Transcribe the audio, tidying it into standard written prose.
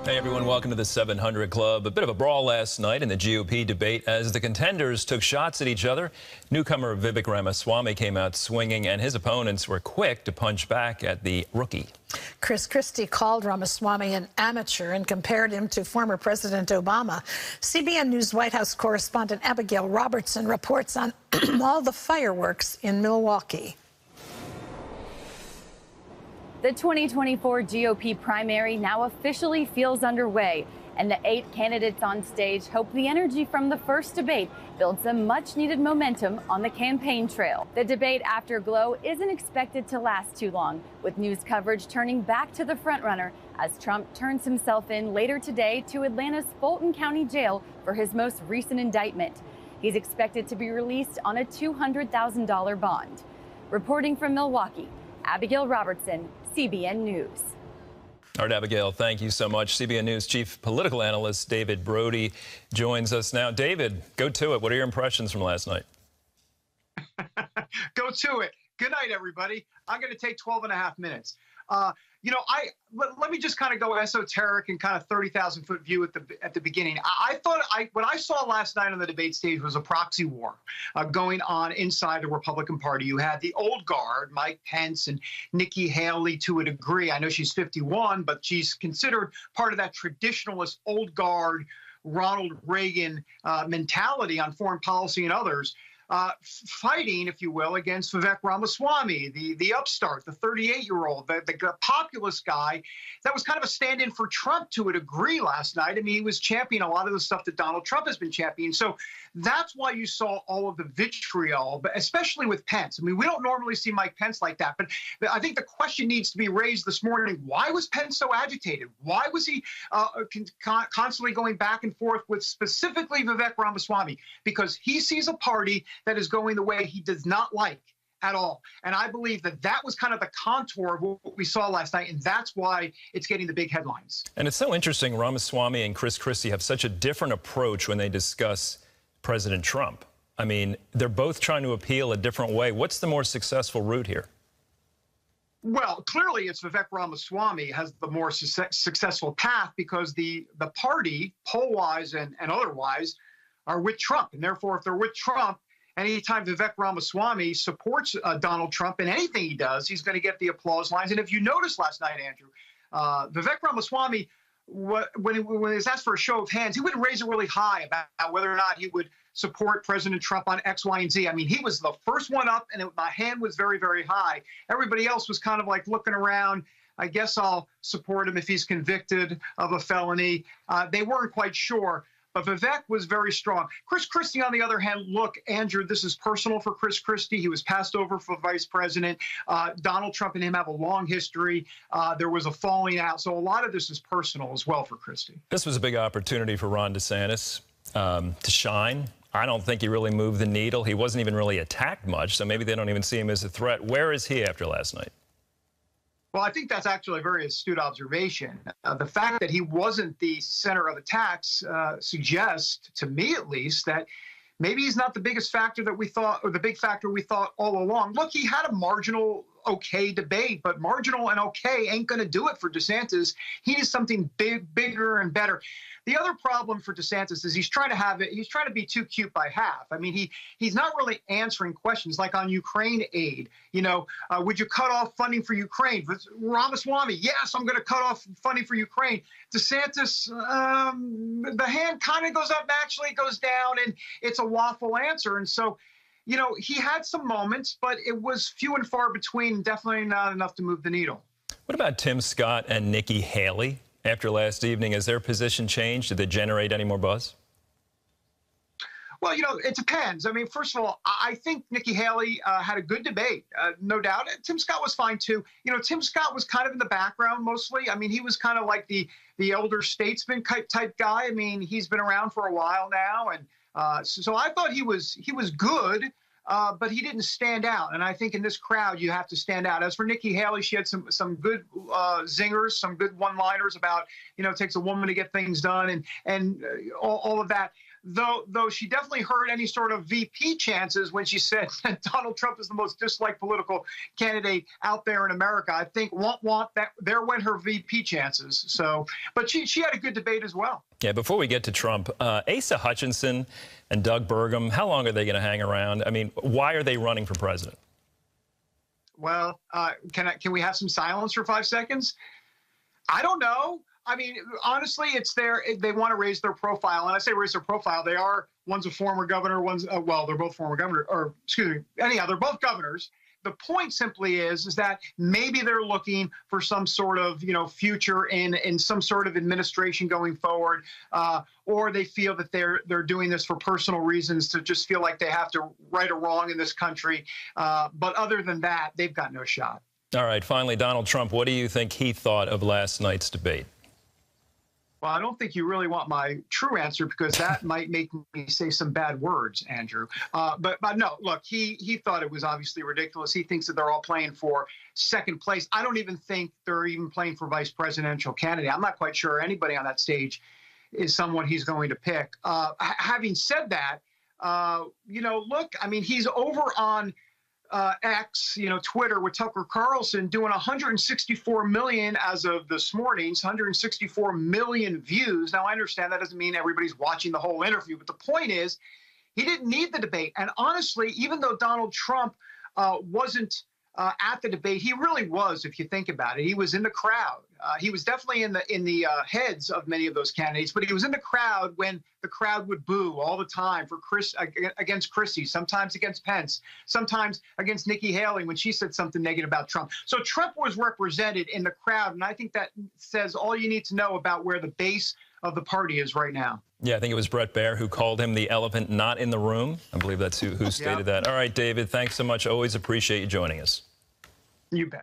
Hey everyone, welcome to the 700 Club. A bit of a brawl last night in the GOP debate as the contenders took shots at each other. Newcomer Vivek Rama Swami came out swinging, and his opponents were quick to punch back at the rookie. Christie called Ramaswamy an amateur and compared him to former President Obama. CBN News White House correspondent Abigail Robertson reports on all the fireworks in Milwaukee. The 2024 GOP primary now officially feels underway, and the 8 candidates on stage hope the energy from the first debate builds some much-needed momentum on the campaign trail. The debate afterglow isn't expected to last too long, with news coverage turning back to the frontrunner as Trump turns himself in later today to Atlanta's Fulton County Jail for his most recent indictment. He's expected to be released on a $200,000 bond. Reporting from Milwaukee, Abigail Robertson, CBN News. All right, Abigail, thank you so much. CBN News chief political analyst David Brody joins us now. David, go to it. What are your impressions from last night? Go to it. Good night, everybody. I'm going to take 12 and a half minutes. Let me just kind of go esoteric and kind of 30,000-foot view at the beginning. I thought what I saw last night on the debate stage was a proxy war going on inside the Republican Party. You had the old guard, Mike Pence and Nikki Haley, to a degree. I know she's 51, but she's considered part of that traditionalist old guard Ronald Reagan mentality on foreign policy and others. Fighting, if you will, against Vivek Ramaswamy, the upstart, the 38-year-old, the populist guy that was kind of a stand-in for Trump to a degree last night. I mean, he was championing a lot of the stuff that Donald Trump has been championing. So that's why you saw all of the vitriol, but especially with Pence. I mean, we don't normally see Mike Pence like that, but I think the question needs to be raised this morning. Why was Pence so agitated? Why was he constantly going back and forth with specifically Vivek Ramaswamy? Because he sees a party that is going the way he does not like at all. And I believe that that was kind of the contour of what we saw last night, and that's why it's getting the big headlines. And it's so interesting, Ramaswamy and Christie have such a different approach when they discuss President Trump. I mean, they're both trying to appeal a different way. What's the more successful route here? Well, clearly it's Vivek Ramaswamy has the more successful path because the party, poll-wise and otherwise, are with Trump. And therefore, if they're with Trump, anytime Vivek Ramaswamy supports Donald Trump in anything he does, he's going to get the applause lines. And if you noticed last night, Andrew, Vivek Ramaswamy, when he was asked for a show of hands, he wouldn't raise it really high about whether or not he would support President Trump on X, Y, and Z. I mean, he was the first one up, and my hand was very, very high. Everybody else was kind of like looking around. I guess I'll support him if he's convicted of a felony. They weren't quite sure. But Vivek was very strong. Christie, on the other hand, look, Andrew, this is personal for Christie. He was passed over for vice president. Donald Trump and him have a long history. There was a falling out. So a lot of this is personal as well for Christie. This was a big opportunity for Ron DeSantis to shine. I don't think he really moved the needle. He wasn't even really attacked much, so maybe they don't even see him as a threat. Where is he after last night? Well, I think that's actually a very astute observation. The fact that he wasn't the center of attacks suggests, to me at least, that maybe he's not the biggest factor that we thought, or the big factor we thought all along. Look, he had a marginal okay debate, but marginal and okay ain't going to do it for DeSantis. He needs something bigger and better. The other problem for DeSantis is he's trying to be too cute by half. I mean, he's not really answering questions like on Ukraine aid. You know, would you cut off funding for Ukraine? Ramaswamy, yes, I'm going to cut off funding for Ukraine. DeSantis, the hand kind of goes up, actually goes down, and it's a waffle answer. And so, you know, he had some moments, but it was few and far between, definitely not enough to move the needle. What about Tim Scott and Nikki Haley? After last evening, has their position changed? Did they generate any more buzz? Well, you know, it depends. I mean, first of all, I think Nikki Haley had a good debate, no doubt. Tim Scott was fine, too. You know, Tim Scott was kind of in the background mostly. I mean, he was kind of like the elder statesman type guy. I mean, he's been around for a while now. And so I thought he was good. But he didn't stand out. And I think in this crowd, you have to stand out. As for Nikki Haley, she had some good zingers, some good one-liners about, you know, it takes a woman to get things done and all of that. though she definitely heard any sort of VP chances when she said that Donald Trump is the most disliked political candidate out there in America. I think that there went her VP chances. So, but she had a good debate as well. Yeah, before we get to Trump, Asa Hutchinson and Doug Burgum, how long are they going to hang around? I mean, why are they running for president? Well, can we have some silence for 5 seconds? I don't know. I mean, honestly, they want to raise their profile. And I say raise their profile. One's a former governor, well, they're both former governor, or excuse me, anyhow, they're both governors. The point simply is that maybe they're looking for some sort of, future in some sort of administration going forward, or they feel that they're doing this for personal reasons to just feel like they have to right a wrong in this country. But other than that, they've got no shot. All right. Finally, Donald Trump, what do you think he thought of last night's debate? Well, I don't think you really want my true answer because that might make me say some bad words, Andrew. But no, look, he thought it was obviously ridiculous. He thinks that they're all playing for second place. I don't even think they're even playing for vice presidential candidate. I'm not quite sure anybody on that stage is someone he's going to pick. Having said that, look, I mean, he's over on X, Twitter with Tucker Carlson doing 164 million as of this morning, 164 million views. Now, I understand that doesn't mean everybody's watching the whole interview, but the point is he didn't need the debate. And honestly, even though Donald Trump wasn't at the debate, he really was, if you think about it. He was in the crowd. He was definitely in the heads of many of those candidates, but he was in the crowd when the crowd would boo all the time for against Christie, sometimes against Pence, sometimes against Nikki Haley when she said something negative about Trump. So Trump was represented in the crowd, and I think that says all you need to know about where the base of the party is right now. Yeah, I think it was Brett Baer who called him the elephant not in the room. I believe that's who stated that. All right, David, thanks so much. Always appreciate you joining us. You bet.